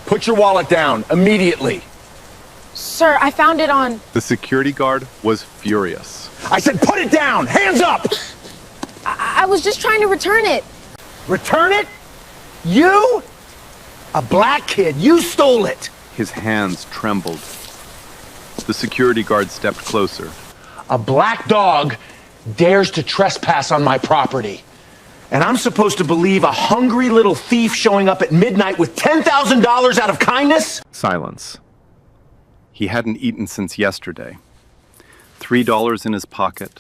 Put your wallet down, immediately. Sir, I found it on... The security guard was furious. I said put it down! Hands up! I was just trying to return it. Return it? You? A black kid, you stole it! His hands trembled. The security guard stepped closer. A black dog dares to trespass on my property. And I'm supposed to believe a hungry little thief showing up at midnight with $10,000 out of kindness? Silence. He hadn't eaten since yesterday. $3 in his pocket,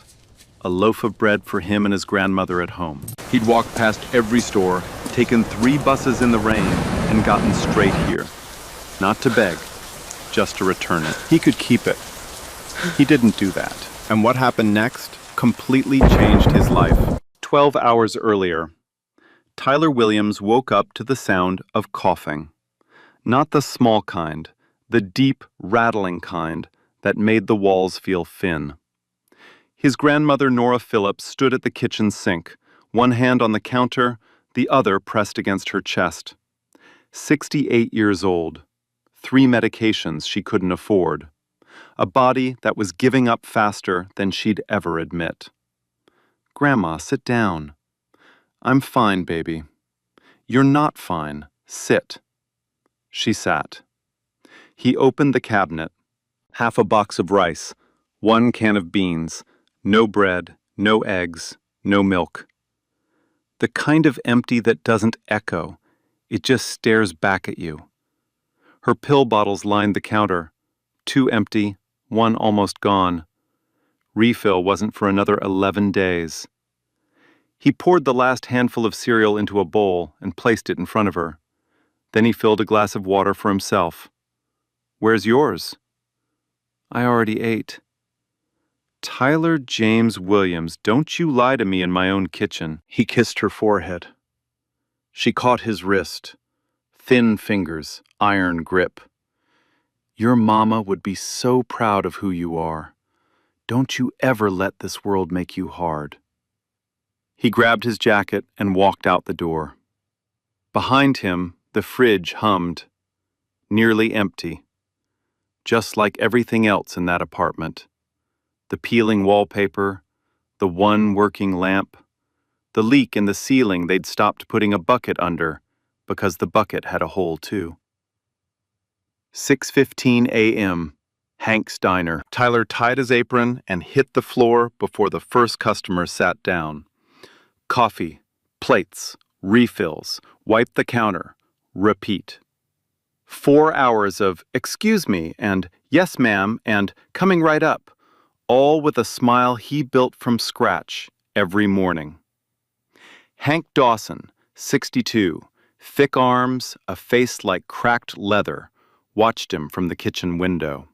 a loaf of bread for him and his grandmother at home. He'd walked past every store, taken 3 buses in the rain, and gotten straight here. Not to beg, just to return it. He could keep it. He didn't do that. And what happened next completely changed his life. 12 hours earlier, Tyler Williams woke up to the sound of coughing. Not the small kind, the deep, rattling kind that made the walls feel thin. His grandmother, Nora Phillips, stood at the kitchen sink, one hand on the counter, the other pressed against her chest. 68 years old, 3 medications she couldn't afford, a body that was giving up faster than she'd ever admit. "Grandma, sit down." "I'm fine, baby." "You're not fine. Sit." She sat. He opened the cabinet. Half a box of rice, 1 can of beans, no bread, no eggs, no milk. The kind of empty that doesn't echo, it just stares back at you. Her pill bottles lined the counter, 2 empty, 1 almost gone. Refill wasn't for another 11 days. He poured the last handful of cereal into a bowl and placed it in front of her. Then he filled a glass of water for himself. "Where's yours?" "I already ate." "Tyler James Williams, don't you lie to me in my own kitchen." He kissed her forehead. She caught his wrist. Thin fingers, iron grip. "Your mama would be so proud of who you are. Don't you ever let this world make you hard." He grabbed his jacket and walked out the door. Behind him, the fridge hummed, nearly empty, just like everything else in that apartment. The peeling wallpaper, the one working lamp, the leak in the ceiling they'd stopped putting a bucket under because the bucket had a hole too. 6:15 a.m., Hank's Diner. Tyler tied his apron and hit the floor before the first customer sat down. Coffee, plates, refills, wipe the counter, repeat. 4 hours of "excuse me" and "yes ma'am" and "coming right up," all with a smile he built from scratch every morning. Hank Dawson, 62, thick arms, a face like cracked leather, watched him from the kitchen window.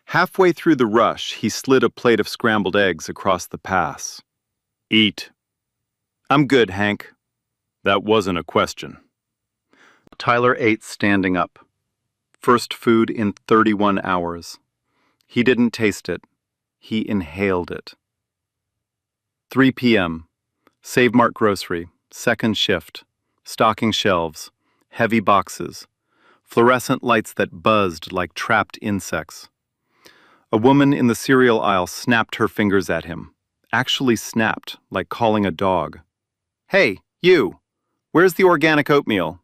Halfway through the rush, he slid a plate of scrambled eggs across the pass. "Eat." "I'm good, Hank." That wasn't a question. Tyler ate standing up. First food in 31 hours. He didn't taste it. He inhaled it. 3 p.m. Save Mart grocery, second shift, stocking shelves, heavy boxes, fluorescent lights that buzzed like trapped insects. A woman in the cereal aisle snapped her fingers at him, actually snapped like calling a dog. "Hey, you, where's the organic oatmeal?"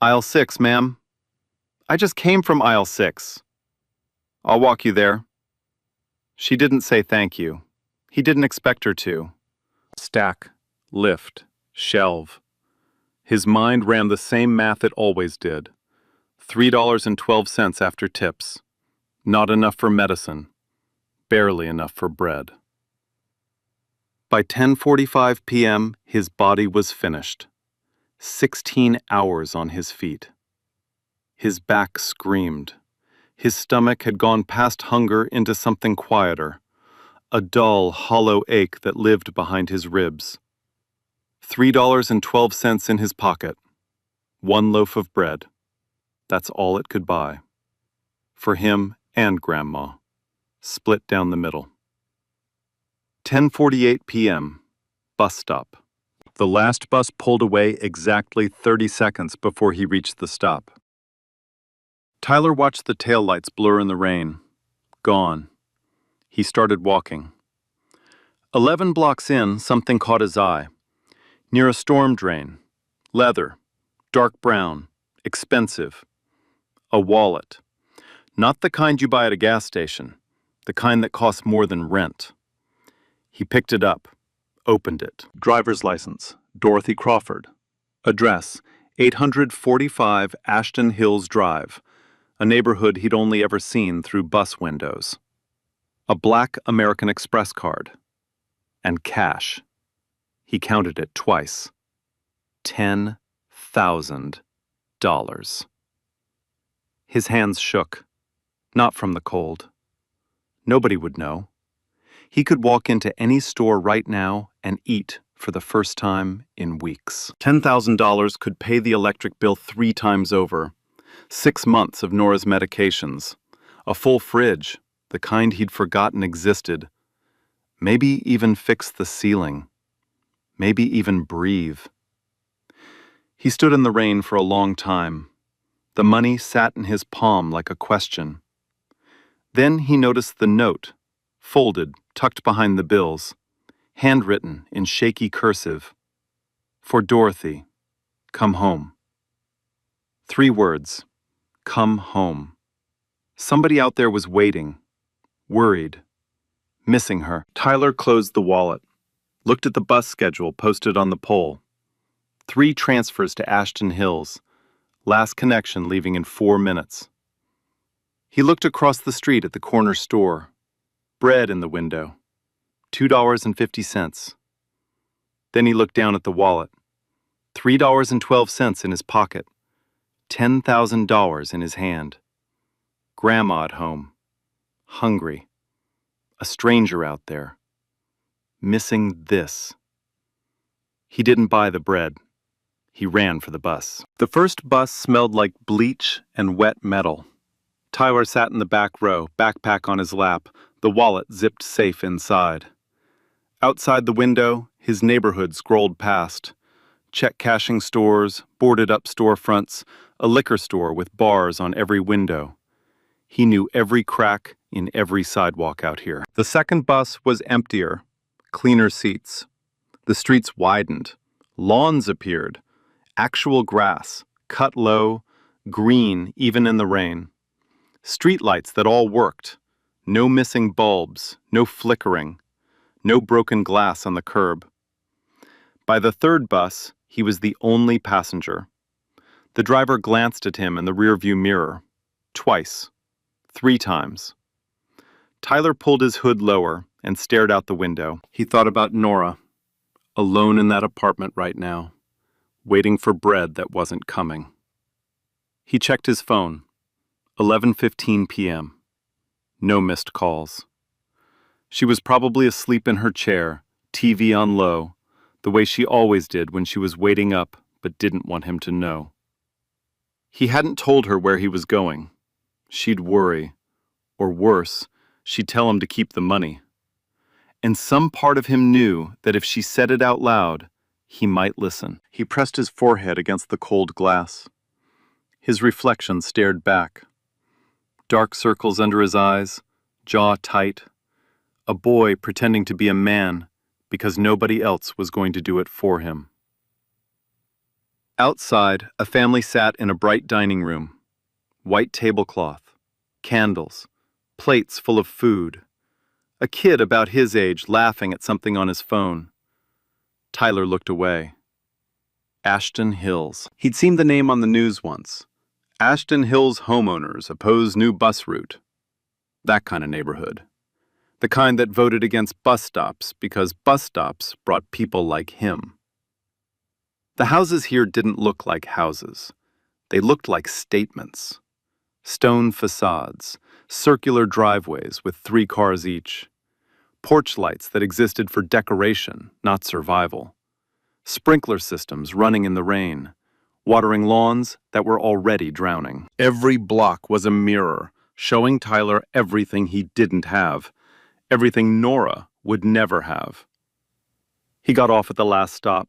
"Aisle 6, ma'am." "I just came from aisle 6. "I'll walk you there." She didn't say thank you. He didn't expect her to. Stack, lift, shelve. His mind ran the same math it always did. $3.12 after tips. Not enough for medicine. Barely enough for bread. By 10:45 p.m., his body was finished. 16 hours on his feet. His back screamed. His stomach had gone past hunger into something quieter, a dull, hollow ache that lived behind his ribs. $3.12 in his pocket. 1 loaf of bread. That's all it could buy. For him and Grandma. Split down the middle. 10:48 p.m. Bus stop. The last bus pulled away exactly 30 seconds before he reached the stop. Tyler watched the taillights blur in the rain. Gone. He started walking. 11 blocks in, something caught his eye. Near a storm drain. Leather. Dark brown. Expensive. A wallet. Not the kind you buy at a gas station. The kind that costs more than rent. He picked it up. Opened it. Driver's license. Dorothy Crawford. Address. 845 Ashton Hills Drive. A neighborhood he'd only ever seen through bus windows. A black American Express card. And cash. He counted it twice. $10,000. His hands shook. Not from the cold. Nobody would know. He could walk into any store right now and eat for the first time in weeks. $10,000 could pay the electric bill 3 times over. 6 months of Nora's medications. A full fridge, the kind he'd forgotten existed. Maybe even fix the ceiling. Maybe even breathe. He stood in the rain for a long time. The money sat in his palm like a question. Then he noticed the note, folded, tucked behind the bills, handwritten in shaky cursive. For Dorothy, come home. 3 words, come home. Somebody out there was waiting, worried, missing her. Tyler closed the wallet, looked at the bus schedule posted on the pole. 3 transfers to Ashton Hills, last connection leaving in 4 minutes. He looked across the street at the corner store. Bread in the window. $2.50. Then he looked down at the wallet. $3.12 in his pocket. $10,000 in his hand. Grandma at home. Hungry. A stranger out there. Missing this. He didn't buy the bread. He ran for the bus. The first bus smelled like bleach and wet metal. Tyler sat in the back row, backpack on his lap, the wallet zipped safe inside. Outside the window, his neighborhood scrolled past. Check-cashing stores, boarded-up storefronts, a liquor store with bars on every window. He knew every crack in every sidewalk out here. The second bus was emptier, cleaner seats. The streets widened. Lawns appeared. Actual grass, cut low, green even in the rain. Streetlights that all worked. No missing bulbs, no flickering, no broken glass on the curb. By the third bus, he was the only passenger. The driver glanced at him in the rearview mirror. Twice. 3 times. Tyler pulled his hood lower and stared out the window. He thought about Nora, alone in that apartment right now, waiting for bread that wasn't coming. He checked his phone. 11:15 p.m. No missed calls. She was probably asleep in her chair, TV on low, the way she always did when she was waiting up but didn't want him to know. He hadn't told her where he was going. She'd worry. Or worse, she'd tell him to keep the money. And some part of him knew that if she said it out loud, he might listen. He pressed his forehead against the cold glass. His reflection stared back. Dark circles under his eyes, jaw tight. A boy pretending to be a man because nobody else was going to do it for him. Outside, a family sat in a bright dining room. White tablecloth, candles, plates full of food. A kid about his age laughing at something on his phone. Tyler looked away. Ashton Hills. He'd seen the name on the news once. Ashton Hills homeowners oppose new bus route. That kind of neighborhood. The kind that voted against bus stops because bus stops brought people like him. The houses here didn't look like houses. They looked like statements. Stone facades, circular driveways with 3 cars each. Porch lights that existed for decoration, not survival. Sprinkler systems running in the rain. Watering lawns that were already drowning. Every block was a mirror, showing Tyler everything he didn't have, everything Nora would never have. He got off at the last stop.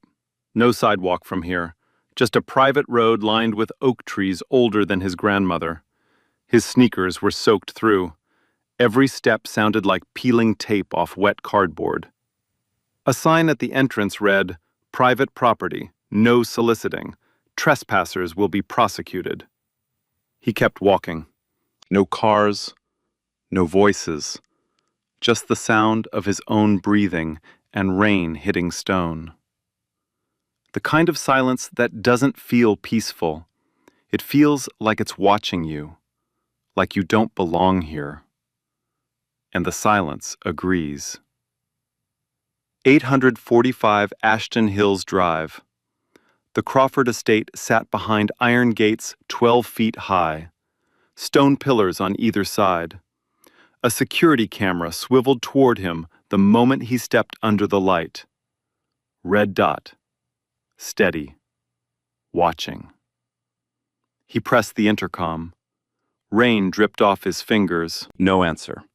No sidewalk from here, just a private road lined with oak trees older than his grandmother. His sneakers were soaked through. Every step sounded like peeling tape off wet cardboard. A sign at the entrance read, "Private property, no soliciting. Trespassers will be prosecuted." He kept walking. No cars, no voices, just the sound of his own breathing and rain hitting stone. The kind of silence that doesn't feel peaceful. It feels like it's watching you, like you don't belong here. And the silence agrees. 845 Ashton Hills Drive. The Crawford estate sat behind iron gates 12 feet high, stone pillars on either side. A security camera swiveled toward him the moment he stepped under the light. Red dot. Steady. Watching. He pressed the intercom. Rain dripped off his fingers. No answer.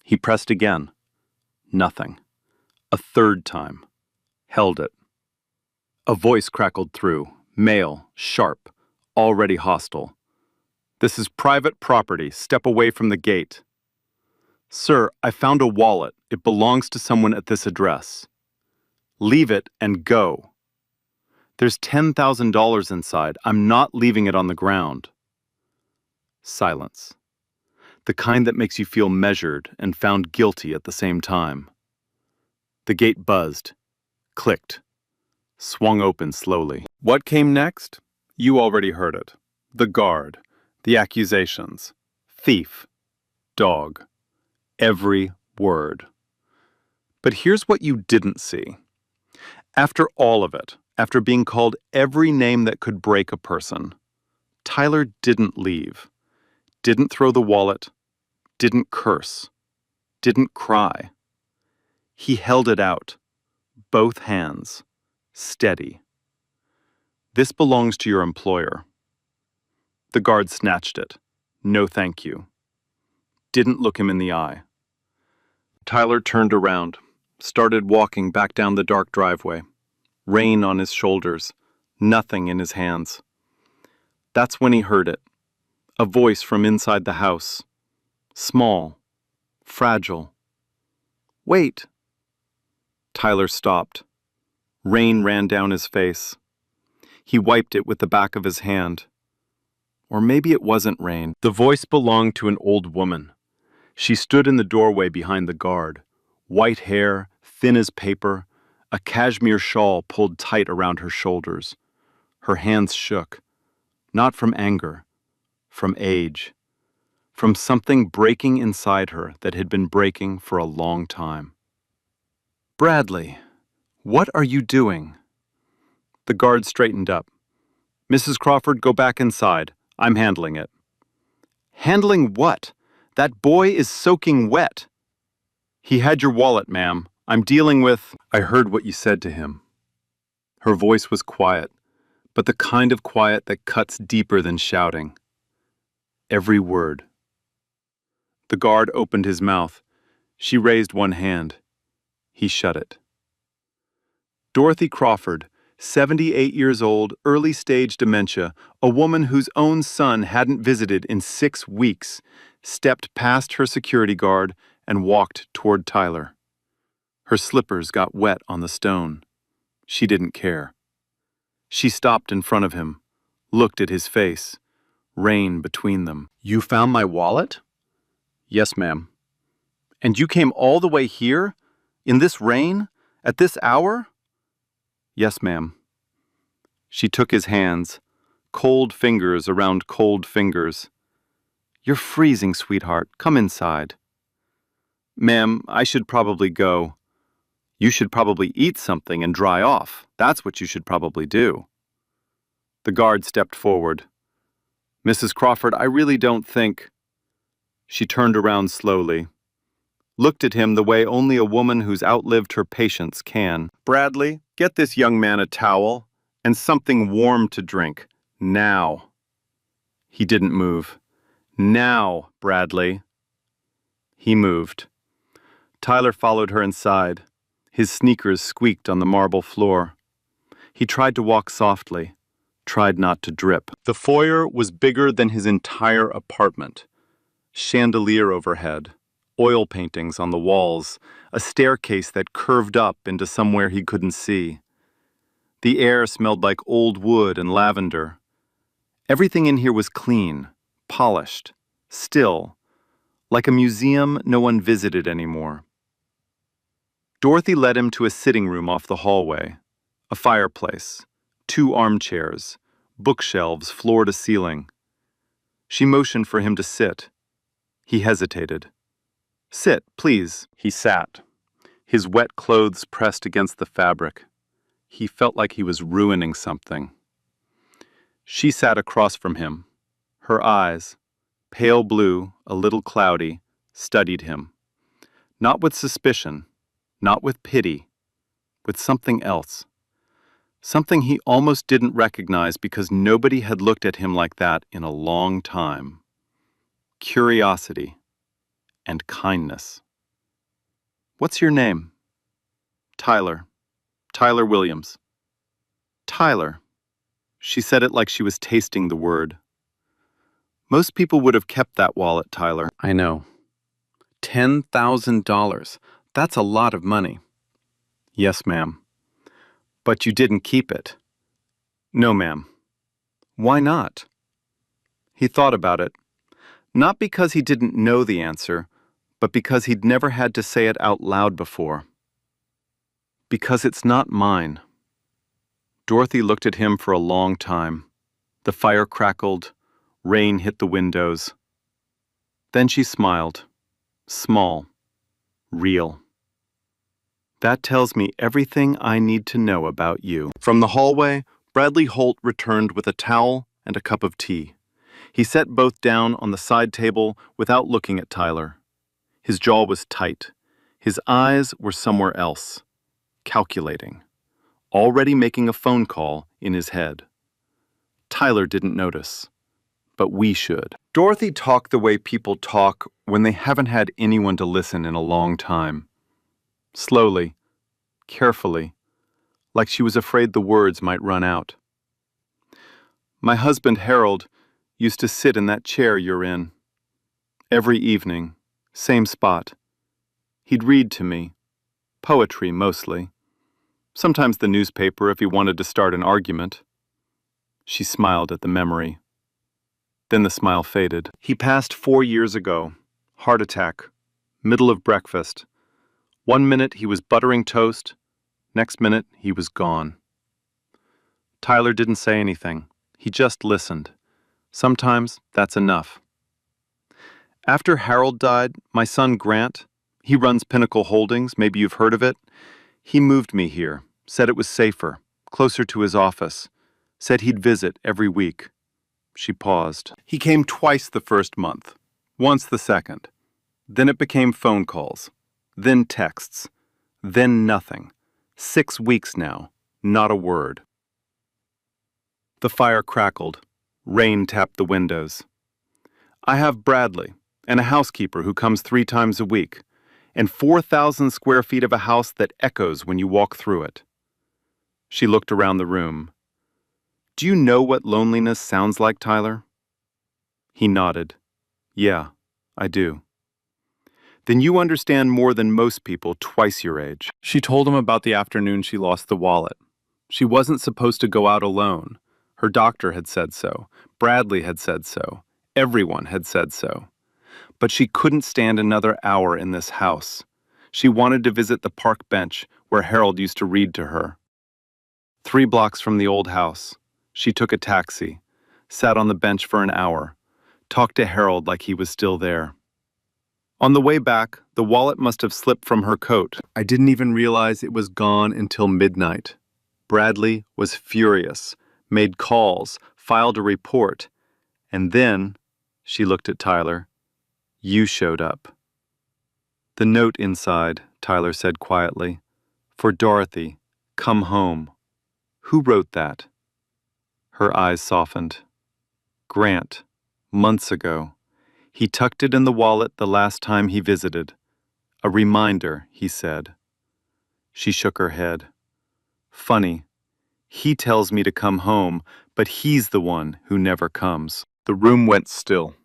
He pressed again. Nothing. A third time. Held it. A voice crackled through. Male, sharp, already hostile. "This is private property. Step away from the gate." "Sir, I found a wallet. It belongs to someone at this address." "Leave it and go." "There's $10,000 inside. I'm not leaving it on the ground." Silence. The kind that makes you feel measured and found guilty at the same time. The gate buzzed, clicked, swung open slowly. What came next? You already heard it. The guard, the accusations, thief, dog, every word. But here's what you didn't see. After all of it, after being called every name that could break a person, Tyler didn't leave, didn't throw the wallet, didn't curse, didn't cry. He held it out, both hands, steady. "This belongs to your employer." The guard snatched it. No thank you. Didn't look him in the eye. Tyler turned around, started walking back down the dark driveway. Rain on his shoulders, nothing in his hands. That's when he heard it. A voice from inside the house. Small, fragile. "Wait." Tyler stopped. Rain ran down his face. He wiped it with the back of his hand. Or maybe it wasn't rain. The voice belonged to an old woman. She stood in the doorway behind the guard. White hair, thin as paper, a cashmere shawl pulled tight around her shoulders. Her hands shook. Not from anger, from age. From something breaking inside her that had been breaking for a long time. "Bradley, what are you doing?" The guard straightened up. "Mrs. Crawford, go back inside. I'm handling it." "Handling what? That boy is soaking wet." "He had your wallet, ma'am. I'm dealing with—" "I heard what you said to him." Her voice was quiet, but the kind of quiet that cuts deeper than shouting. Every word. The guard opened his mouth. She raised one hand. He shut it. Dorothy Crawford, 78 years old, early-stage dementia, a woman whose own son hadn't visited in 6 weeks, stepped past her security guard and walked toward Tyler. Her slippers got wet on the stone. She didn't care. She stopped in front of him, looked at his face, rain between them. "You found my wallet?" "Yes, ma'am." "And you came all the way here? In this rain? At this hour?" "Yes, ma'am." She took his hands, cold fingers around cold fingers. "You're freezing, sweetheart. Come inside." "Ma'am, I should probably go." "You should probably eat something and dry off. That's what you should probably do." The guard stepped forward. "Mrs. Crawford, I really don't think—" She turned around slowly, looked at him the way only a woman who's outlived her patience can. "Bradley, get this young man a towel and something warm to drink. Now." He didn't move. "Now, Bradley." He moved. Tyler followed her inside. His sneakers squeaked on the marble floor. He tried to walk softly, tried not to drip. The foyer was bigger than his entire apartment. Chandelier overhead, oil paintings on the walls, a staircase that curved up into somewhere he couldn't see. The air smelled like old wood and lavender. Everything in here was clean, polished, still, like a museum no one visited anymore. Dorothy led him to a sitting room off the hallway, a fireplace, 2 armchairs, bookshelves floor to ceiling. She motioned for him to sit. He hesitated. "Sit, please." He sat, his wet clothes pressed against the fabric. He felt like he was ruining something. She sat across from him. Her eyes, pale blue, a little cloudy, studied him. Not with suspicion, not with pity, with something else. Something he almost didn't recognize because nobody had looked at him like that in a long time. Curiosity and kindness. "What's your name?" "Tyler. Tyler Williams." "Tyler." She said it like she was tasting the word. "Most people would have kept that wallet, Tyler." "I know. $10,000. That's a lot of money." "Yes, ma'am." "But you didn't keep it." "No, ma'am." "Why not?" He thought about it. Not because he didn't know the answer, but because he'd never had to say it out loud before. "Because it's not mine." Dorothy looked at him for a long time. The fire crackled, rain hit the windows. Then she smiled. Small. Real. "That tells me everything I need to know about you." From the hallway, Bradley Holt returned with a towel and a cup of tea. He set both down on the side table without looking at Tyler. His jaw was tight. His eyes were somewhere else. Calculating. Already making a phone call in his head. Tyler didn't notice. But we should. Dorothy talked the way people talk when they haven't had anyone to listen in a long time. Slowly, carefully, like she was afraid the words might run out. "My husband, Harold, used to sit in that chair you're in. Every evening, same spot. He'd read to me. Poetry, mostly. Sometimes the newspaper if he wanted to start an argument." She smiled at the memory. Then the smile faded. "He passed 4 years ago. Heart attack. Middle of breakfast. One minute he was buttering toast. Next minute he was gone." Tyler didn't say anything. He just listened. Sometimes that's enough. "After Harold died, my son Grant, he runs Pinnacle Holdings, maybe you've heard of it. He moved me here, said it was safer, closer to his office, said he'd visit every week." She paused. "He came twice the first month, once the second. Then it became phone calls, then texts, then nothing. 6 weeks now, not a word." The fire crackled. Rain tapped the windows. "I have Bradley, and a housekeeper who comes 3 times a week, and 4,000 square feet of a house that echoes when you walk through it." She looked around the room. "Do you know what loneliness sounds like, Tyler?" He nodded. "Yeah, I do." "Then you understand more than most people twice your age." She told him about the afternoon she lost the wallet. She wasn't supposed to go out alone. Her doctor had said so. Bradley had said so. Everyone had said so. But she couldn't stand another hour in this house. She wanted to visit the park bench where Harold used to read to her. 3 blocks from the old house. She took a taxi, sat on the bench for an hour, talked to Harold like he was still there. On the way back, the wallet must have slipped from her coat. I didn't even realize it was gone until midnight. Bradley was furious, made calls, filed a report, and then, she looked at Tyler, you showed up. "The note inside," Tyler said quietly. "For Dorothy, come home." "Who wrote that?" Her eyes softened. "Grant, months ago. He tucked it in the wallet the last time he visited. A reminder, he said." She shook her head. "Funny. He tells me to come home, but he's the one who never comes." The room went still.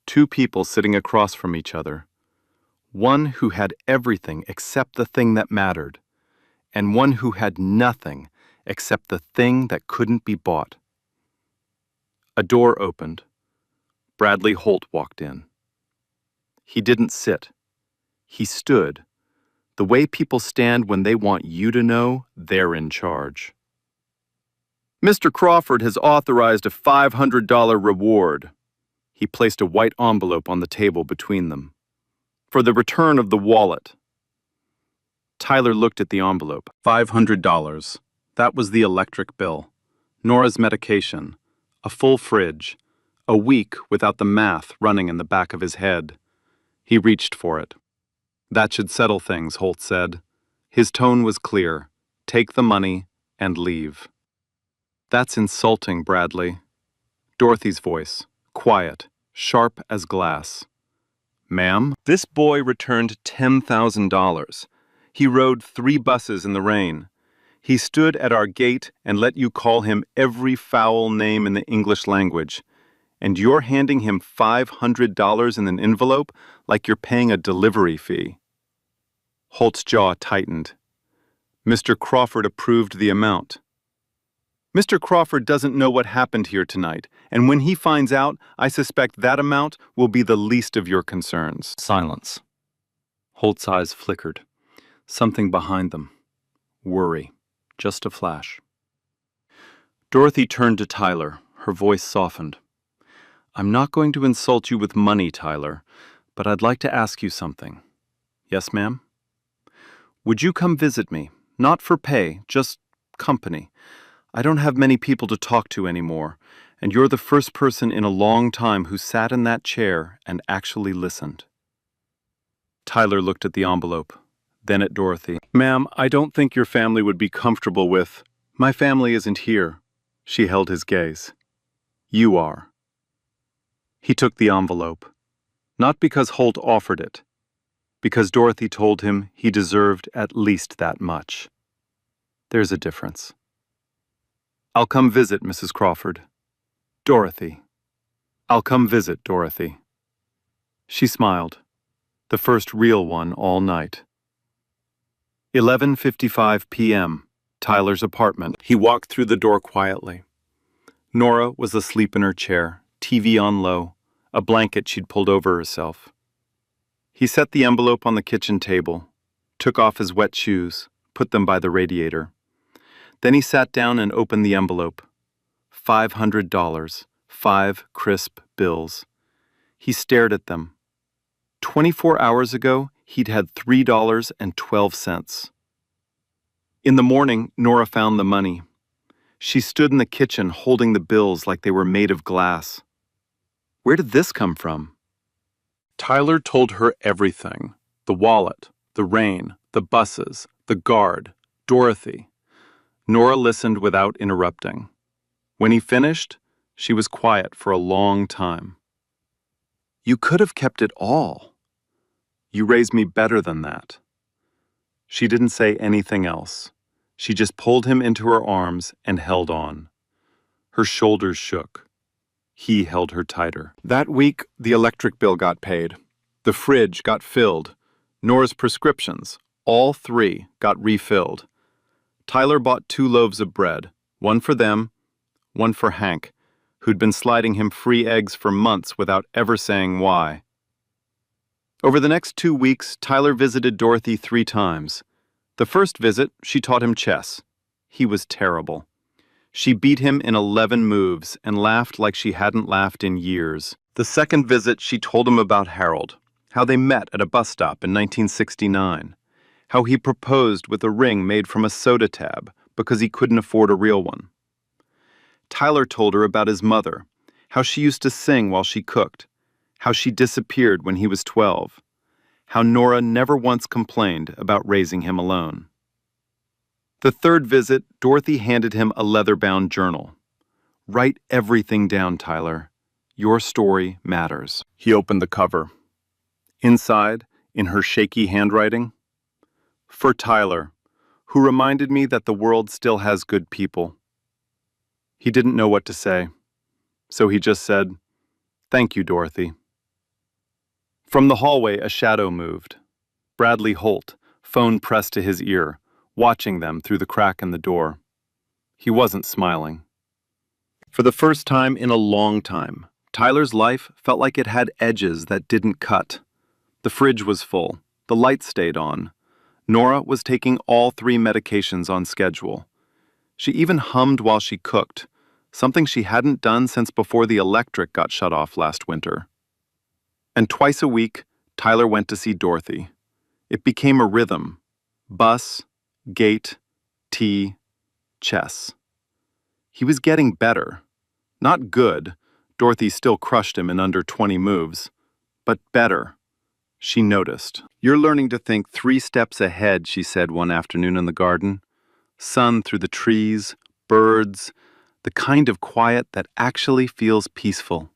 Two people sitting across from each other. One who had everything except the thing that mattered, and one who had nothing except the thing that couldn't be bought. A door opened. Bradley Holt walked in. He didn't sit. He stood, the way people stand when they want you to know they're in charge. Mr. Crawford has authorized a $500 reward. He placed a white envelope on the table between them. For the return of the wallet. Tyler looked at the envelope. $500. That was the electric bill. Nora's medication. A full fridge. A week without the math running in the back of his head. He reached for it. That should settle things, Holt said. His tone was clear. Take the money and leave. That's insulting, Bradley. Dorothy's voice, quiet, sharp as glass. Ma'am? This boy returned $10,000. He rode 3 buses in the rain. He stood at our gate and let you call him every foul name in the English language. And you're handing him $500 in an envelope like you're paying a delivery fee. Holt's jaw tightened. Mr. Crawford approved the amount. Mr. Crawford doesn't know what happened here tonight, and when he finds out, I suspect that amount will be the least of your concerns. Silence. Holt's eyes flickered. Something behind them. Worry. Just a flash. Dorothy turned to Tyler. Her voice softened. I'm not going to insult you with money, Tyler, but I'd like to ask you something. Yes, ma'am? Would you come visit me? Not for pay, just company. I don't have many people to talk to anymore, and you're the first person in a long time who sat in that chair and actually listened. Tyler looked at the envelope, then at Dorothy. Ma'am, I don't think your family would be comfortable with... My family isn't here. She held his gaze. You are. He took the envelope. Not because Holt offered it. Because Dorothy told him he deserved at least that much. There's a difference. I'll come visit, Mrs. Crawford. Dorothy. I'll come visit, Dorothy. She smiled. The first real one all night. 11:55 p.m. Tyler's apartment. He walked through the door quietly. Nora was asleep in her chair, TV on low, a blanket she'd pulled over herself. He set the envelope on the kitchen table, took off his wet shoes, put them by the radiator. Then he sat down and opened the envelope. $500, 5 crisp bills. He stared at them. 24 hours ago, he'd had $3.12. In the morning, Nora found the money. She stood in the kitchen holding the bills like they were made of glass. Where did this come from? Tyler told her everything. The wallet, the rain, the buses, the guard, Dorothy. Nora listened without interrupting. When he finished, she was quiet for a long time. You could have kept it all. You raised me better than that. She didn't say anything else. She just pulled him into her arms and held on. Her shoulders shook. He held her tighter. That week, the electric bill got paid. The fridge got filled. Nora's prescriptions, all 3, got refilled. Tyler bought 2 loaves of bread, one for them, one for Hank, who'd been sliding him free eggs for months without ever saying why. Over the next 2 weeks, Tyler visited Dorothy 3 times. The first visit, she taught him chess. He was terrible. She beat him in 11 moves and laughed like she hadn't laughed in years. The second visit, she told him about Harold, how they met at a bus stop in 1969, how he proposed with a ring made from a soda tab because he couldn't afford a real one. Tyler told her about his mother, how she used to sing while she cooked, how she disappeared when he was 12, how Nora never once complained about raising him alone. The third visit, Dorothy handed him a leather-bound journal. Write everything down, Tyler. Your story matters. He opened the cover. Inside, in her shaky handwriting, for Tyler, who reminded me that the world still has good people. He didn't know what to say, so he just said, Thank you, Dorothy. From the hallway, a shadow moved. Bradley Holt, phone pressed to his ear, watching them through the crack in the door. He wasn't smiling. For the first time in a long time, Tyler's life felt like it had edges that didn't cut. The fridge was full. The lights stayed on. Nora was taking all 3 medications on schedule. She even hummed while she cooked, something she hadn't done since before the electric got shut off last winter. And twice a week, Tyler went to see Dorothy. It became a rhythm. Bus, gate, tea, chess. He was getting better. Not good. Dorothy still crushed him in under 20 moves. But better. She noticed. "You're learning to think 3 steps ahead," she said one afternoon in the garden. Sun through the trees, birds, the kind of quiet that actually feels peaceful.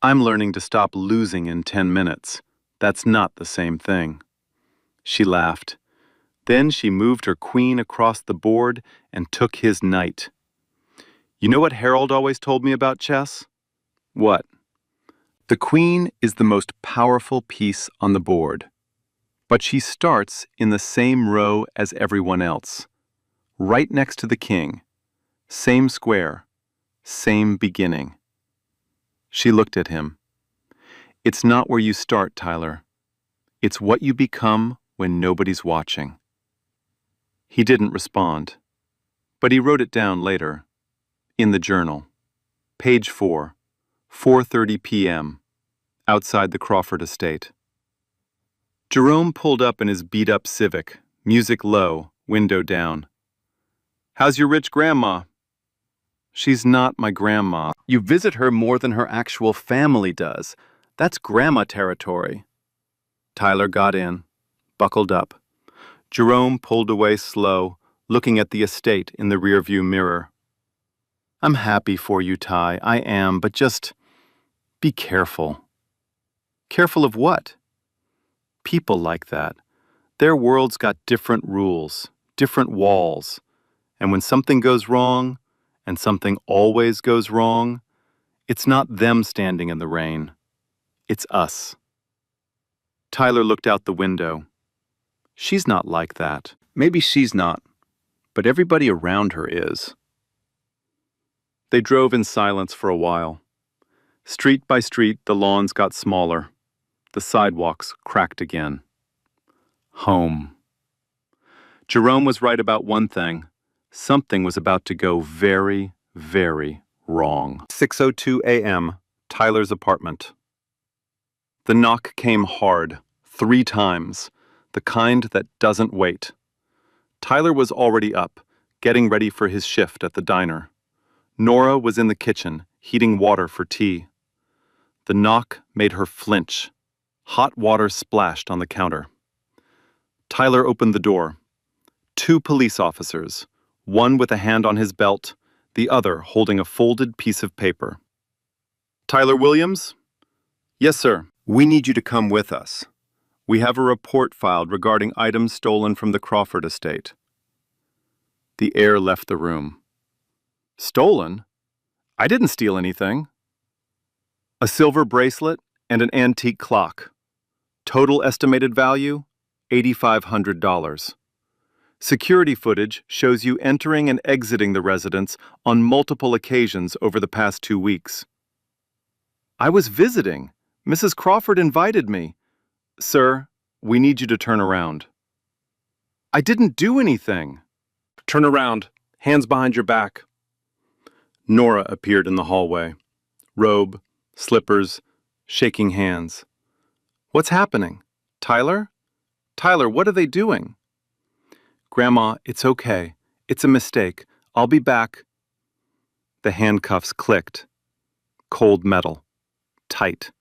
"I'm learning to stop losing in 10 minutes. That's not the same thing." She laughed. Then she moved her queen across the board and took his knight. "You know what Harold always told me about chess?" "What?" "The queen is the most powerful piece on the board. But she starts in the same row as everyone else. Right next to the king. Same square. Same beginning." She looked at him. "It's not where you start, Tyler. It's what you become when nobody's watching." He didn't respond, but he wrote it down later, in the journal. Page 4, 4:30 p.m., outside the Crawford estate. Jerome pulled up in his beat-up Civic, music low, window down. "How's your rich grandma?" "She's not my grandma. You visit her more than her actual family does. That's grandma territory." Tyler got in, buckled up. Jerome pulled away slow, looking at the estate in the rearview mirror. "I'm happy for you, Ty, I am, but just be careful." "Careful of what?" "People like that. Their world's got different rules, different walls. And when something goes wrong, and something always goes wrong, it's not them standing in the rain. It's us." Tyler looked out the window. She's not like that. Maybe she's not, but everybody around her is. They drove in silence for a while. Street by street, the lawns got smaller. The sidewalks cracked again. Home. Jerome was right about one thing. Something was about to go very, very wrong. 6:02 a.m., Tyler's apartment. The knock came hard, 3 times, the kind that doesn't wait. Tyler was already up, getting ready for his shift at the diner. Nora was in the kitchen, heating water for tea. The knock made her flinch. Hot water splashed on the counter. Tyler opened the door. 2 police officers, one with a hand on his belt, the other holding a folded piece of paper. "Tyler Williams?" "Yes, sir. We need you to come with us. We have a report filed regarding items stolen from the Crawford estate." The air left the room. "Stolen? I didn't steal anything." "A silver bracelet and an antique clock. Total estimated value, $8,500. Security footage shows you entering and exiting the residence on multiple occasions over the past 2 weeks." "I was visiting. Mrs. Crawford invited me." "Sir, we need you to turn around." "I didn't do anything." "Turn around. Hands behind your back." Nora appeared in the hallway. Robe, slippers, shaking hands. "What's happening? Tyler? Tyler, what are they doing?" "Grandma, it's okay. It's a mistake. I'll be back." The handcuffs clicked. Cold metal. Tight.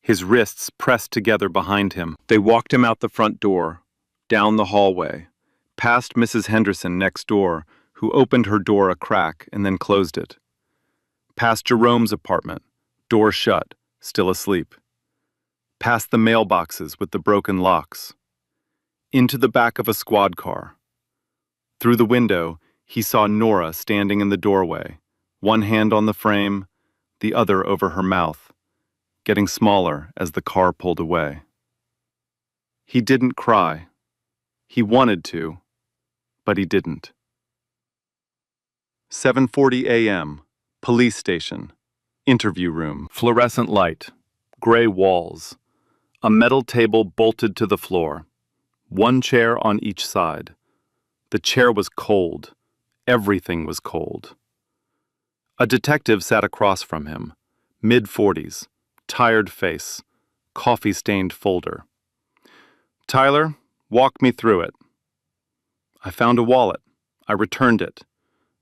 His wrists pressed together behind him. They walked him out the front door, down the hallway, past Mrs. Henderson next door, who opened her door a crack and then closed it. Past Jerome's apartment, door shut, still asleep. Past the mailboxes with the broken locks. Into the back of a squad car. Through the window, he saw Nora standing in the doorway, one hand on the frame, the other over her mouth, getting smaller as the car pulled away. He didn't cry. He wanted to, but he didn't. 7:40 a.m., police station, interview room, fluorescent light, gray walls, a metal table bolted to the floor, one chair on each side. The chair was cold. Everything was cold. A detective sat across from him, mid-40s, tired face, coffee-stained folder. "Tyler, walk me through it." "I found a wallet. I returned it.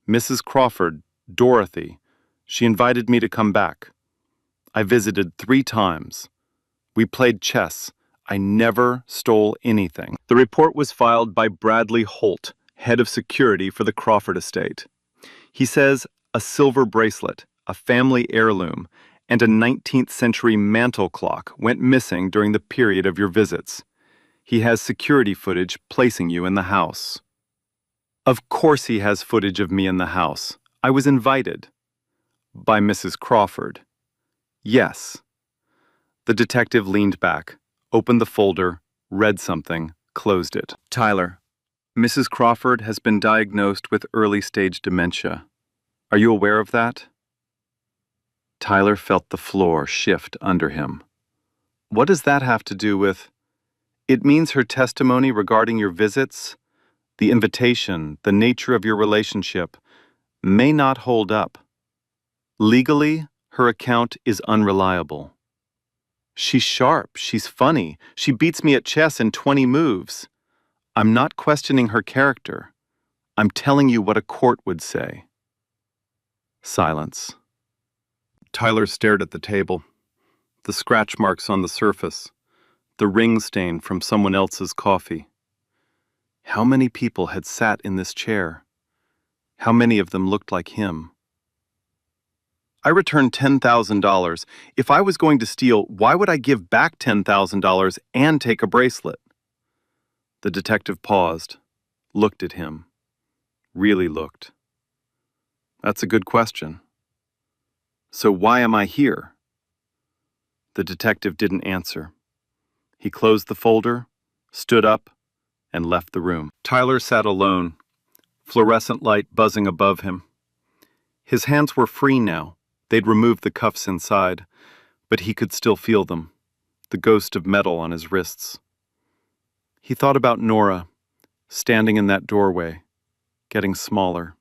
Mrs. Crawford, Dorothy, she invited me to come back. I visited 3 times. We played chess. I never stole anything." The report was filed by Bradley Holt, head of security for the Crawford estate. He says a silver bracelet, a family heirloom, and a 19th century mantel clock went missing during the period of your visits. He has security footage placing you in the house. Of course he has footage of me in the house. I was invited. By Mrs. Crawford. Yes. The detective leaned back, opened the folder, read something, closed it. "Tyler, Mrs. Crawford has been diagnosed with early-stage dementia. Are you aware of that?" Tyler felt the floor shift under him. "What does that have to do with—" "It means her testimony regarding your visits, the invitation, the nature of your relationship, may not hold up. Legally, her account is unreliable. She's sharp, she's funny, she beats me at chess in 20 moves. I'm not questioning her character. I'm telling you what a court would say." Silence. Tyler stared at the table. The scratch marks on the surface. The ring stain from someone else's coffee. How many people had sat in this chair? How many of them looked like him? "I returned $10,000. If I was going to steal, why would I give back $10,000 and take a bracelet?" The detective paused, looked at him. Really looked. "That's a good question. So why am I here?" The detective didn't answer. He closed the folder, stood up, and left the room. Tyler sat alone, fluorescent light buzzing above him. His hands were free now. They'd removed the cuffs inside, but he could still feel them, the ghost of metal on his wrists. He thought about Nora, standing in that doorway, getting smaller.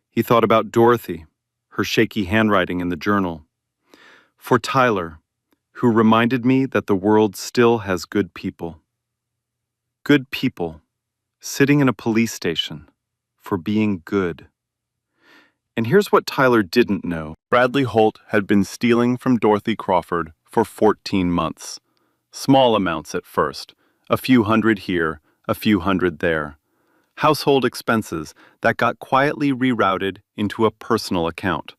He thought about Dorothy, her shaky handwriting in the journal. For Tyler, who reminded me that the world still has good people. Good people, sitting in a police station, for being good. And here's what Tyler didn't know. Bradley Holt had been stealing from Dorothy Crawford for 14 months. Small amounts at first, a few hundred here, a few hundred there. Household expenses that got quietly rerouted into a personal account.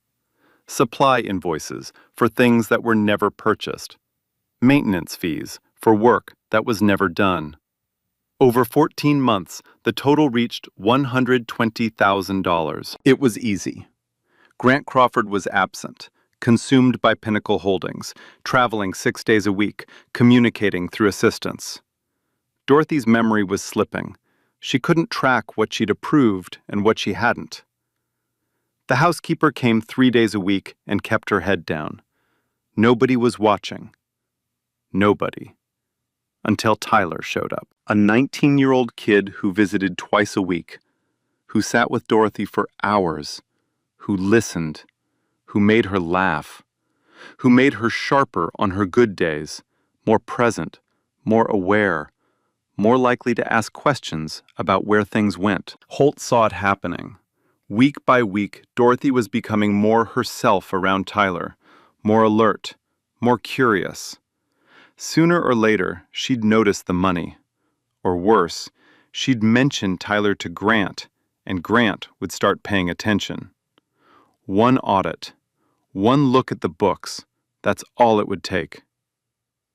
Supply invoices for things that were never purchased. Maintenance fees for work that was never done. Over 14 months, the total reached $120,000. It was easy. Grant Crawford was absent, consumed by Pinnacle Holdings, traveling 6 days a week, communicating through assistants. Dorothy's memory was slipping. She couldn't track what she'd approved and what she hadn't. The housekeeper came 3 days a week and kept her head down. Nobody was watching. Nobody. Until Tyler showed up. A 19-year-old kid who visited twice a week, who sat with Dorothy for hours, who listened, who made her laugh, who made her sharper on her good days, more present, more aware, more likely to ask questions about where things went. Holt saw it happening. Week by week, Dorothy was becoming more herself around Tyler, more alert, more curious. Sooner or later, she'd notice the money. Or worse, she'd mention Tyler to Grant, and Grant would start paying attention. One audit, one look at the books, that's all it would take.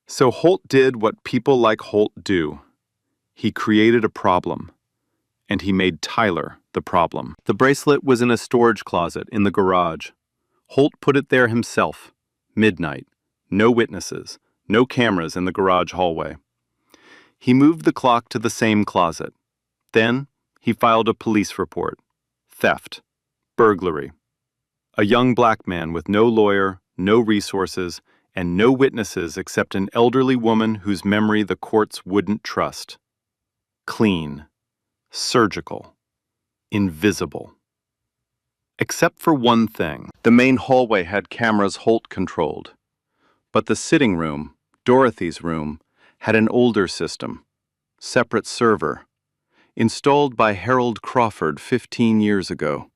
So Holt did what people like Holt do. He created a problem, and he made Tyler the problem. The bracelet was in a storage closet in the garage. Holt put it there himself, midnight, No witnesses, no cameras in the garage hallway. He moved the clock to the same closet. Then, he filed a police report. Theft. Burglary. A young black man with no lawyer, no resources, and no witnesses except an elderly woman whose memory the courts wouldn't trust. Clean. Surgical. Invisible. Except for one thing. The main hallway had cameras Holt controlled. But the sitting room, Dorothy's room, had an older system. Separate server. Installed by Harold Crawford 15 years ago.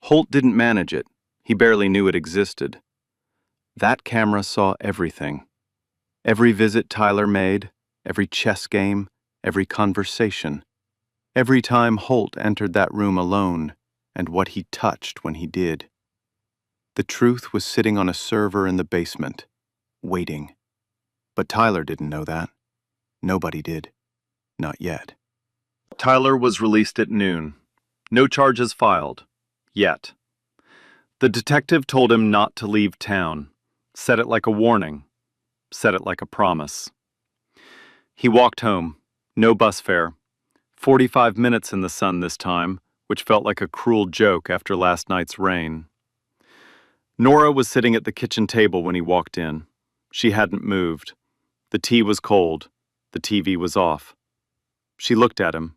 Holt didn't manage it. He barely knew it existed. That camera saw everything. Every visit Tyler made, every chess game, every conversation. Every time Holt entered that room alone, and what he touched when he did. The truth was sitting on a server in the basement, waiting. But Tyler didn't know that. Nobody did. Not yet. Tyler was released at noon. No charges filed. Yet. The detective told him not to leave town. Said it like a warning. Said it like a promise. He walked home. No bus fare. 45 minutes in the sun this time, which felt like a cruel joke after last night's rain. Nora was sitting at the kitchen table when he walked in. She hadn't moved. The tea was cold. The TV was off. She looked at him.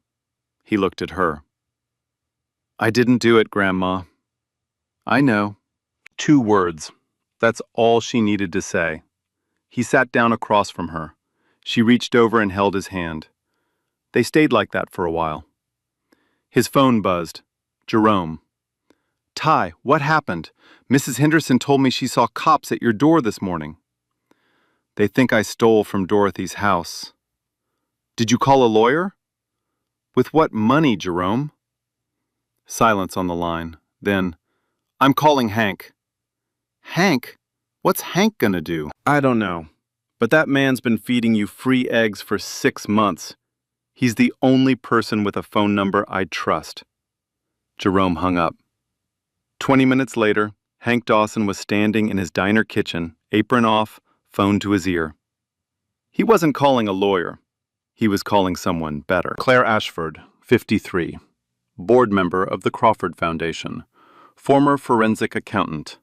He looked at her. "I didn't do it, Grandma." "I know." 2 words. That's all she needed to say. He sat down across from her. She reached over and held his hand. They stayed like that for a while. His phone buzzed. Jerome. "Ty, what happened? Mrs. Henderson told me she saw cops at your door this morning." "They think I stole from Dorothy's house." "Did you call a lawyer?" "With what money, Jerome?" Silence on the line. Then, "I'm calling Hank." "Hank? What's Hank gonna do?" "I don't know. But that man's been feeding you free eggs for 6 months. He's the only person with a phone number I'd trust." Jerome hung up. 20 minutes later, Hank Dawson was standing in his diner kitchen, apron off, phone to his ear. He wasn't calling a lawyer. He was calling someone better. Claire Ashford, 53, board member of the Crawford Foundation, former forensic accountant,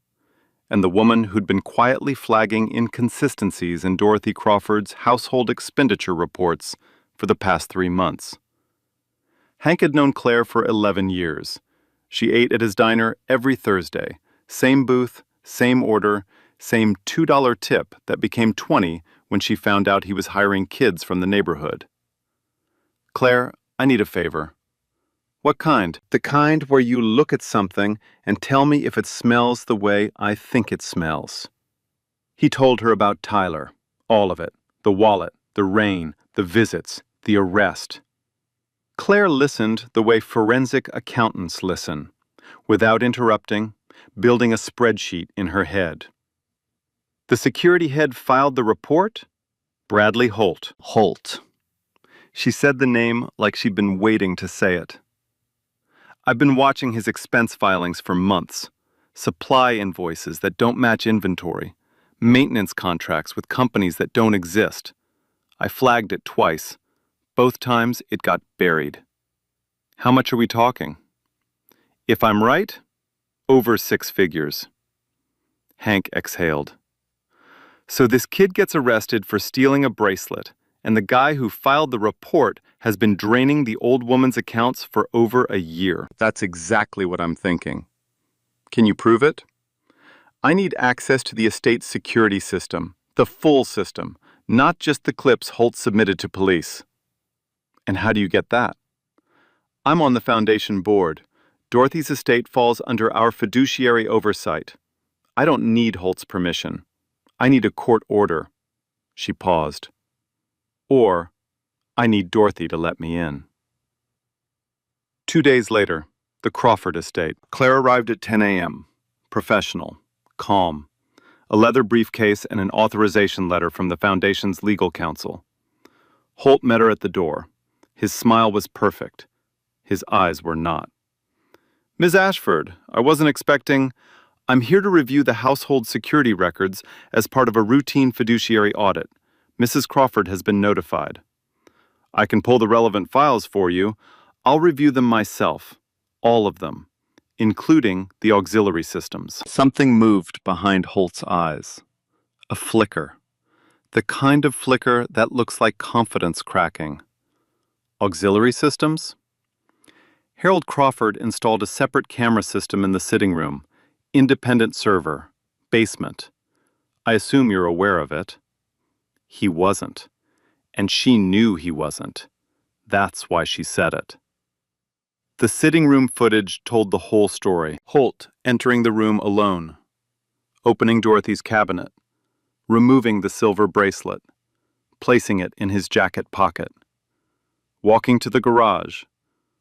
and the woman who'd been quietly flagging inconsistencies in Dorothy Crawford's household expenditure reports for the past 3 months. Hank had known Claire for 11 years. She ate at his diner every Thursday, same booth, same order, same $2 tip that became 20 when she found out he was hiring kids from the neighborhood. "Claire, I need a favor." "What kind?" "The kind where you look at something and tell me if it smells the way I think it smells." He told her about Tyler, all of it, the wallet, the rain, the visits, the arrest. Claire listened the way forensic accountants listen, without interrupting, building a spreadsheet in her head. The security head filed the report? Bradley Holt. Holt. She said the name like she'd been waiting to say it. "I've been watching his expense filings for months. Supply invoices that don't match inventory. Maintenance contracts with companies that don't exist. I flagged it twice. Both times it got buried." "How much are we talking?" "If I'm right, over 6 figures. Hank exhaled. "So this kid gets arrested for stealing a bracelet, and the guy who filed the report has been draining the old woman's accounts for over a year." "That's exactly what I'm thinking." "Can you prove it?" "I need access to the estate security system, the full system, not just the clips Holt submitted to police." "And how do you get that?" "I'm on the foundation board. Dorothy's estate falls under our fiduciary oversight. I don't need Holt's permission. I need a court order." She paused. "Or, I need Dorothy to let me in." 2 days later, the Crawford estate. Claire arrived at 10 a.m. Professional, calm. A leather briefcase and an authorization letter from the Foundation's legal counsel. Holt met her at the door. His smile was perfect. His eyes were not. "Ms. Ashford, I wasn't expecting—" I'm here to review the household security records as part of a routine fiduciary audit. Mrs. Crawford has been notified. I can pull the relevant files for you. I'll review them myself. All of them, including the auxiliary systems. Something moved behind Holt's eyes. A flicker. The kind of flicker that looks like confidence cracking. Auxiliary systems? Harold Crawford installed a separate camera system in the sitting room. Independent server. Basement. I assume you're aware of it. He wasn't. And she knew he wasn't. That's why she said it. The sitting room footage told the whole story. Holt entering the room alone. Opening Dorothy's cabinet. Removing the silver bracelet. Placing it in his jacket pocket. Walking to the garage.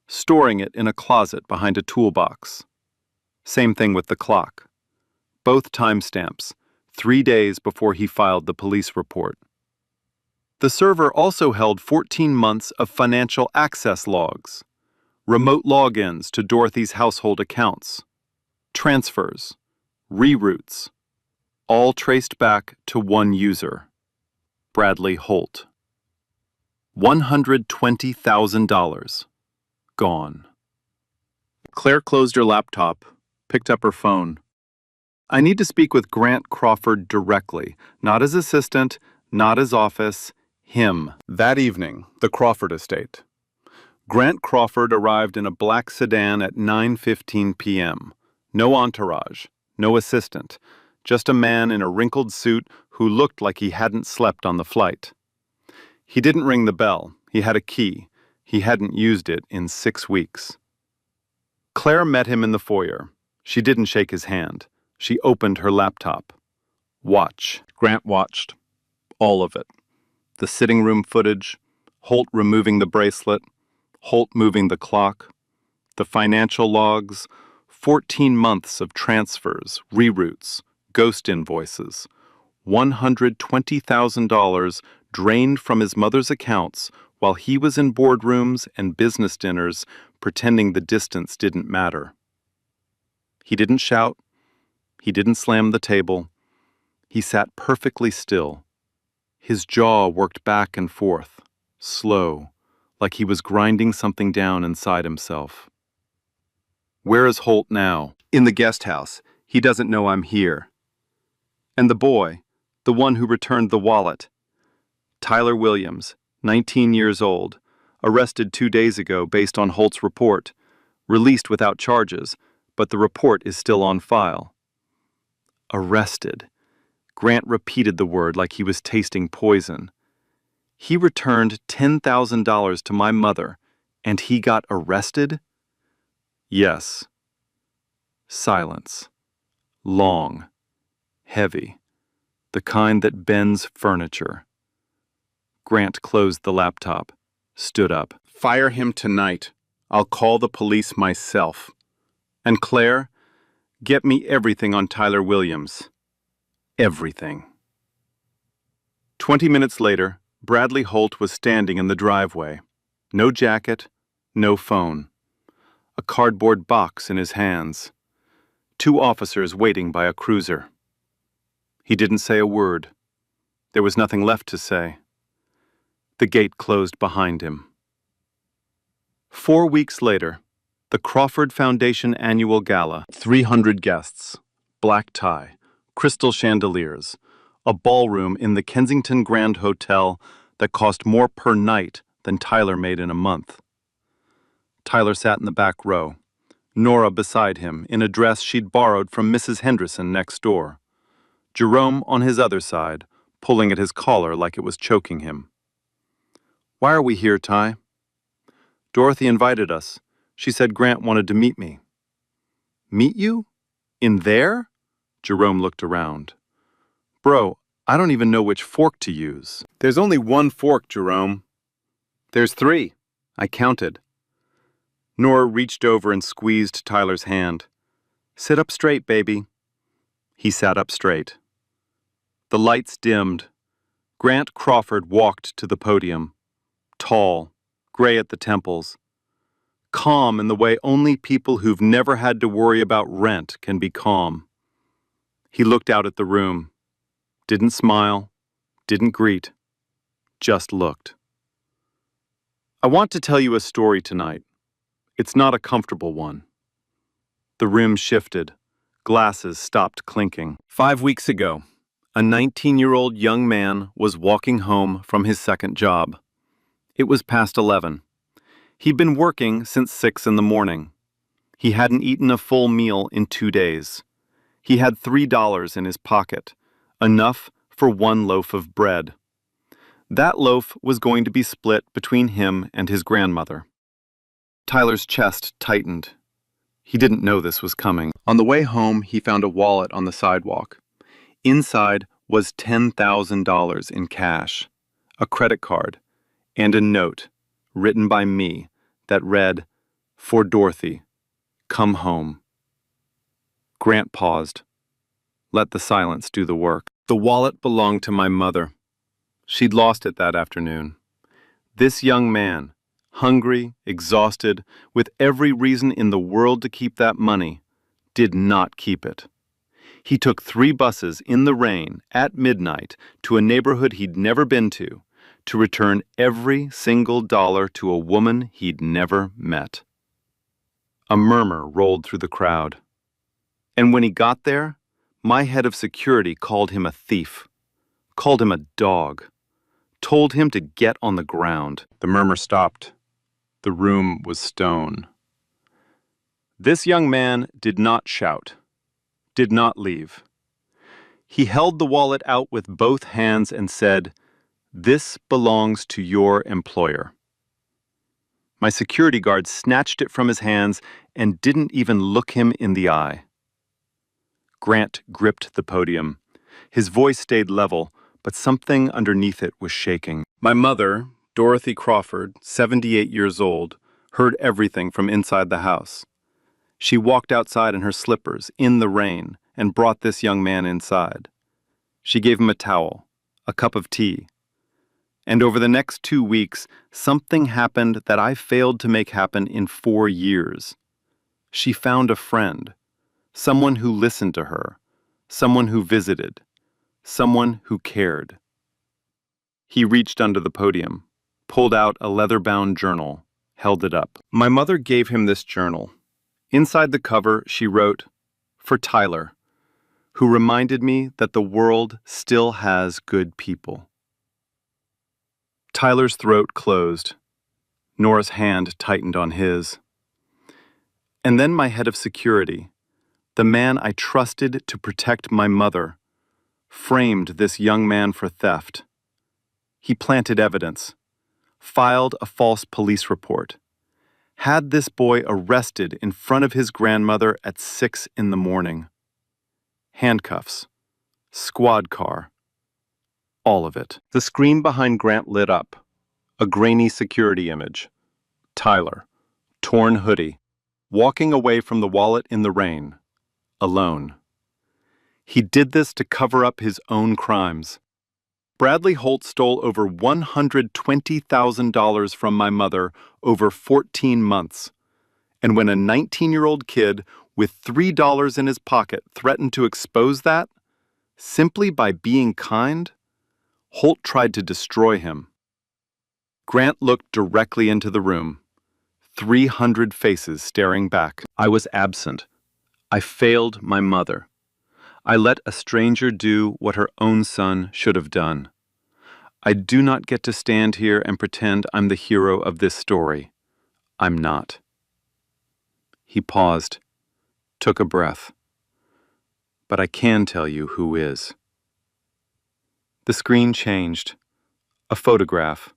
Storing it in a closet behind a toolbox. Same thing with the clock. Both timestamps, 3 days before he filed the police report. The server also held 14 months of financial access logs, remote logins to Dorothy's household accounts, transfers, reroutes, all traced back to one user, Bradley Holt. $120,000 gone. Claire closed her laptop, picked up her phone. I need to speak with Grant Crawford directly, not his assistant, not his office, him. That evening, the Crawford estate. Grant Crawford arrived in a black sedan at 9:15 p.m. No entourage, no assistant, just a man in a wrinkled suit who looked like he hadn't slept on the flight. He didn't ring the bell. He had a key. He hadn't used it in 6 weeks. Claire met him in the foyer. She didn't shake his hand. She opened her laptop. Watch. Grant watched. All of it. The sitting room footage, Holt removing the bracelet, Holt moving the clock, the financial logs, 14 months of transfers, reroutes, ghost invoices, $120,000 drained from his mother's accounts while he was in boardrooms and business dinners pretending the distance didn't matter. He didn't shout. He didn't slam the table. He sat perfectly still. His jaw worked back and forth, slow, like he was grinding something down inside himself. Where is Holt now? In the guest house. He doesn't know I'm here. And the boy, the one who returned the wallet. Tyler Williams, 19 years old, arrested 2 days ago based on Holt's report, released without charges, but the report is still on file. Arrested. Grant repeated the word like he was tasting poison. He returned $10,000 to my mother, and he got arrested? Yes. Silence. Long. Heavy. The kind that bends furniture. Grant closed the laptop, stood up. Fire him tonight. I'll call the police myself. And Claire, get me everything on Tyler Williams. Everything. 20 minutes later, Bradley Holt was standing in the driveway. No jacket, no phone. A cardboard box in his hands. 2 officers waiting by a cruiser. He didn't say a word. There was nothing left to say. The gate closed behind him. 4 weeks later, the Crawford Foundation Annual Gala. 300 guests. Black tie. Crystal chandeliers, a ballroom in the Kensington Grand Hotel that cost more per night than Tyler made in a month. Tyler sat in the back row, Nora beside him in a dress she'd borrowed from Mrs. Henderson next door. Jerome on his other side, pulling at his collar like it was choking him. Why are we here, Ty? Dorothy invited us. She said Grant wanted to meet me. Meet you? In there? Jerome looked around. Bro, I don't even know which fork to use. There's only one fork, Jerome. There's 3. I counted. Nora reached over and squeezed Tyler's hand. Sit up straight, baby. He sat up straight. The lights dimmed. Grant Crawford walked to the podium. Tall, gray at the temples. Calm in the way only people who've never had to worry about rent can be calm. He looked out at the room, didn't smile, didn't greet, just looked. I want to tell you a story tonight. It's not a comfortable one. The room shifted. Glasses stopped clinking. 5 weeks ago, a 19-year-old young man was walking home from his second job. It was past 11. He'd been working since 6 in the morning. He hadn't eaten a full meal in 2 days. He had $3 in his pocket, enough for one loaf of bread. That loaf was going to be split between him and his grandmother. Tyler's chest tightened. He didn't know this was coming. On the way home, he found a wallet on the sidewalk. Inside was $10,000 in cash, a credit card, and a note written by me that read, "For Dorothy, come home." Grant paused. Let the silence do the work. The wallet belonged to my mother. She'd lost it that afternoon. This young man, hungry, exhausted, with every reason in the world to keep that money, did not keep it. He took 3 buses in the rain at midnight to a neighborhood he'd never been to return every single dollar to a woman he'd never met. A murmur rolled through the crowd. And when he got there, my head of security called him a thief, called him a dog, told him to get on the ground. The murmur stopped. The room was stone. This young man did not shout, did not leave. He held the wallet out with both hands and said, "This belongs to your employer." My security guard snatched it from his hands and didn't even look him in the eye. Grant gripped the podium. His voice stayed level, but something underneath it was shaking. My mother, Dorothy Crawford, 78 years old, heard everything from inside the house. She walked outside in her slippers, in the rain, and brought this young man inside. She gave him a towel, a cup of tea. And over the next 2 weeks, something happened that I failed to make happen in 4 years. She found a friend, someone who listened to her, someone who visited, someone who cared. He reached under the podium, pulled out a leather-bound journal, held it up. My mother gave him this journal. Inside the cover, she wrote, "For Tyler, who reminded me that the world still has good people." Tyler's throat closed. Nora's hand tightened on his. And then my head of security, the man I trusted to protect my mother, framed this young man for theft. He planted evidence, filed a false police report, had this boy arrested in front of his grandmother at 6 in the morning. Handcuffs, squad car, all of it. The screen behind Grant lit up, a grainy security image. Tyler, torn hoodie, walking away from the wallet in the rain, alone. He did this to cover up his own crimes. Bradley Holt stole over $120,000 from my mother over 14 months. And when a 19-year-old kid with $3 in his pocket threatened to expose that, simply by being kind, Holt tried to destroy him. Grant looked directly into the room, 300 faces staring back. I was absent. I failed my mother. I let a stranger do what her own son should have done. I do not get to stand here and pretend I'm the hero of this story. I'm not. He paused, took a breath. But I can tell you who is. The screen changed. A photograph.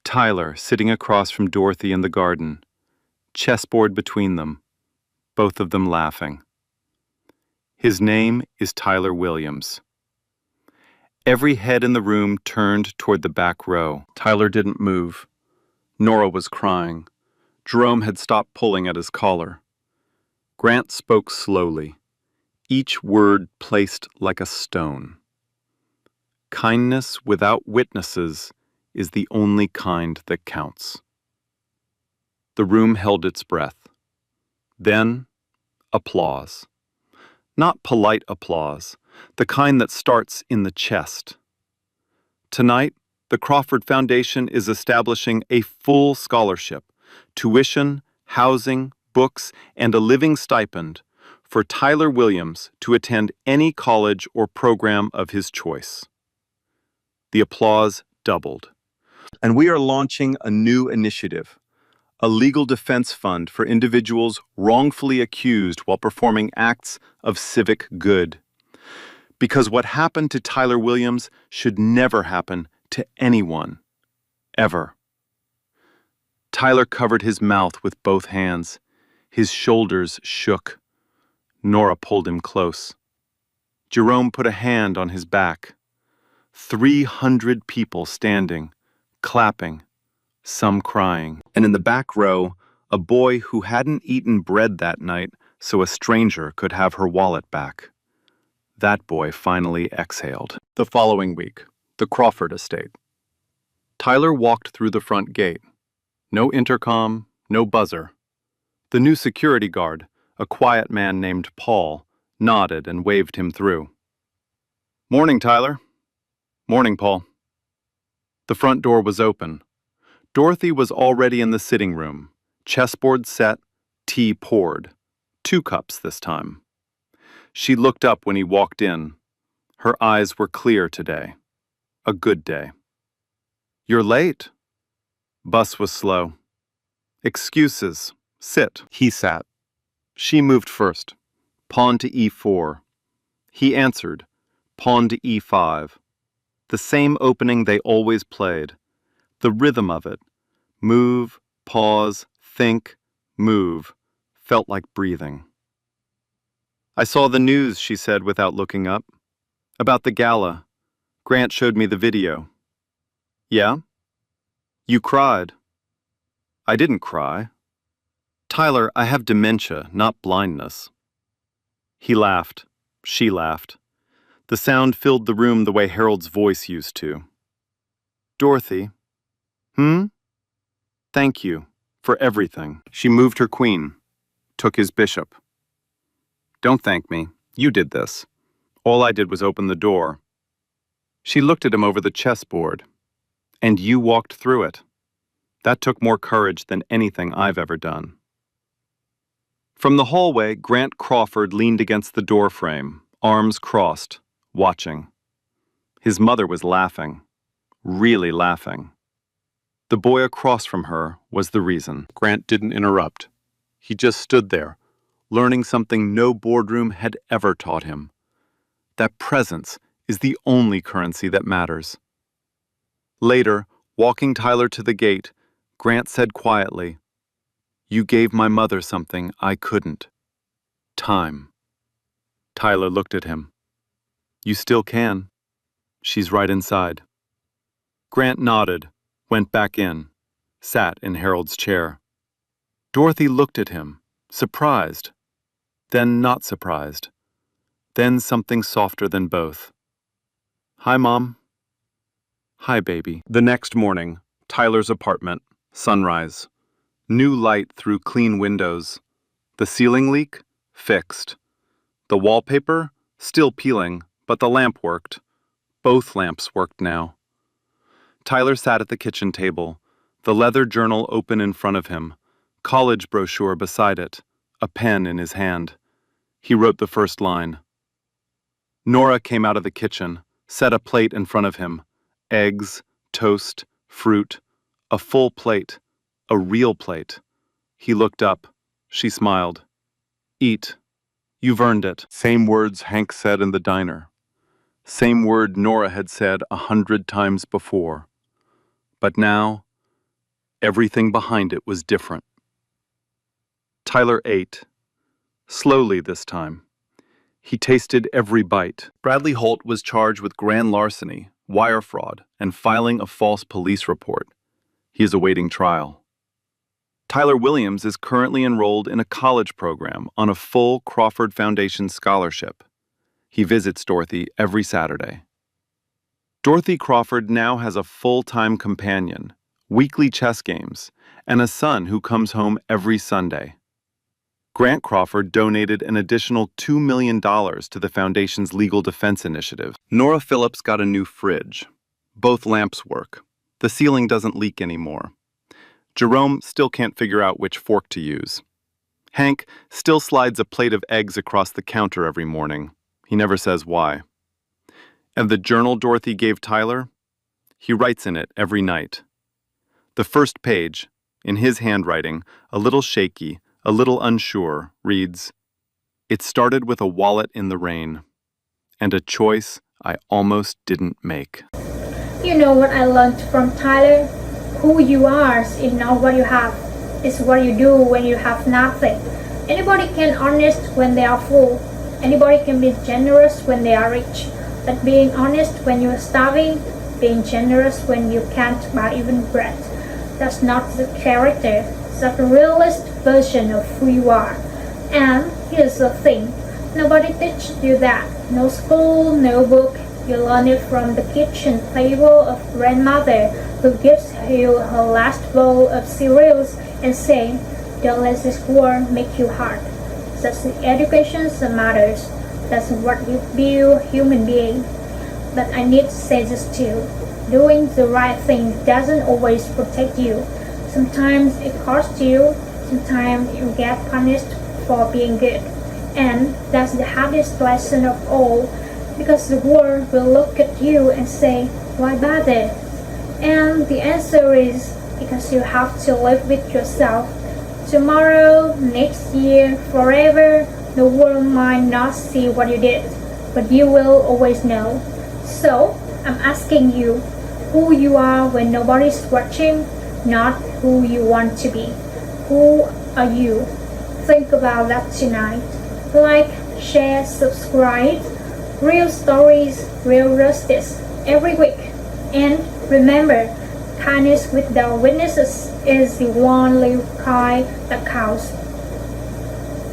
Tyler sitting across from Dorothy in the garden. Chessboard between them, both of them laughing. His name is Tyler Williams. Every head in the room turned toward the back row. Tyler didn't move. Nora was crying. Jerome had stopped pulling at his collar. Grant spoke slowly, each word placed like a stone. Kindness without witnesses is the only kind that counts. The room held its breath. Then, applause. Not polite applause, the kind that starts in the chest. Tonight, the Crawford Foundation is establishing a full scholarship, tuition, housing, books, and a living stipend for Tyler Williams to attend any college or program of his choice. The applause doubled. And we are launching a new initiative, a legal defense fund for individuals wrongfully accused while performing acts of civic good. Because what happened to Tyler Williams should never happen to anyone, ever. Tyler covered his mouth with both hands. His shoulders shook. Nora pulled him close. Jerome put a hand on his back. 300 people standing, clapping, some crying. And in the back row, a boy who hadn't eaten bread that night so a stranger could have her wallet back. That boy finally exhaled. The following week, the Crawford estate. Tyler walked through the front gate. No intercom, no buzzer. The new security guard, a quiet man named Paul, nodded and waved him through. "Morning, Tyler." "Morning, Paul." The front door was open. Dorothy was already in the sitting room, chessboard set, tea poured. 2 cups this time. She looked up when he walked in. Her eyes were clear today. A good day. "You're late." Bus was slow. "Excuses. Sit." He sat. She moved first. Pawn to e4. He answered. Pawn to e5. The same opening they always played. The rhythm of it. Move, pause, think, move. Felt like breathing. "I saw the news," she said without looking up. "About the gala. Grant showed me the video." "Yeah? You cried." "I didn't cry." "Tyler, I have dementia, not blindness." He laughed. She laughed. The sound filled the room the way Harold's voice used to. "Dorothy." "Thank you for everything." She moved her queen, took his bishop. "Don't thank me. You did this. All I did was open the door." She looked at him over the chessboard. "And you walked through it. That took more courage than anything I've ever done." From the hallway, Grant Crawford leaned against the doorframe, arms crossed, watching. His mother was laughing, really laughing. The boy across from her was the reason. Grant didn't interrupt. He just stood there, learning something no boardroom had ever taught him. That presence is the only currency that matters. Later, walking Tyler to the gate, Grant said quietly, "You gave my mother something I couldn't. Time." Tyler looked at him. "You still can. She's right inside." Grant nodded, went back in, sat in Harold's chair. Dorothy looked at him, surprised, then not surprised, then something softer than both. "Hi, Mom." "Hi, baby." The next morning, Tyler's apartment, sunrise. New light through clean windows. The ceiling leak? Fixed. The wallpaper? Still peeling, but the lamp worked. Both lamps worked now. Tyler sat at the kitchen table, the leather journal open in front of him, college brochure beside it, a pen in his hand. He wrote the first line. Nora came out of the kitchen, set a plate in front of him. Eggs, toast, fruit, a full plate, a real plate. He looked up. She smiled. "Eat. You've earned it." Same words Hank said in the diner. Same word Nora had said 100 times before. But now, everything behind it was different. Tyler ate. Slowly this time. He tasted every bite. Bradley Holt was charged with grand larceny, wire fraud, and filing a false police report. He is awaiting trial. Tyler Williams is currently enrolled in a college program on a full Crawford Foundation scholarship. He visits Dorothy every Saturday. Dorothy Crawford now has a full-time companion, weekly chess games, and a son who comes home every Sunday. Grant Crawford donated an additional $2 million to the foundation's legal defense initiative. Nora Phillips got a new fridge. Both lamps work. The ceiling doesn't leak anymore. Jerome still can't figure out which fork to use. Hank still slides a plate of eggs across the counter every morning. He never says why. And the journal Dorothy gave Tyler? He writes in it every night. The first page, in his handwriting, a little shaky, a little unsure, reads, "It started with a wallet in the rain, and a choice I almost didn't make." You know what I learned from Tyler? Who you are is not what you have. It's what you do when you have nothing. Anybody can be honest when they are full. Anybody can be generous when they are rich. But being honest when you are starving, being generous when you can't buy even bread, that's not the character. That's the realist version of who you are. And here's the thing. Nobody teaches you that. No school, no book. You learn it from the kitchen table of grandmother who gives you her last bowl of cereals and saying, "Don't let this war make you hard." That's the education that matters. That's what you build human being. But I need to say this too. Doing the right thing doesn't always protect you. Sometimes it costs you. Sometimes you get punished for being good. And that's the hardest lesson of all. Because the world will look at you and say, "Why bother?" And the answer is because you have to live with yourself. Tomorrow, next year, forever, the world might not see what you did, but you will always know. So, I'm asking you who you are when nobody's watching, not who you want to be. Who are you? Think about that tonight. Like, share, subscribe. Real stories, real justice, every week. And remember, kindness without witnesses is the only kind that counts.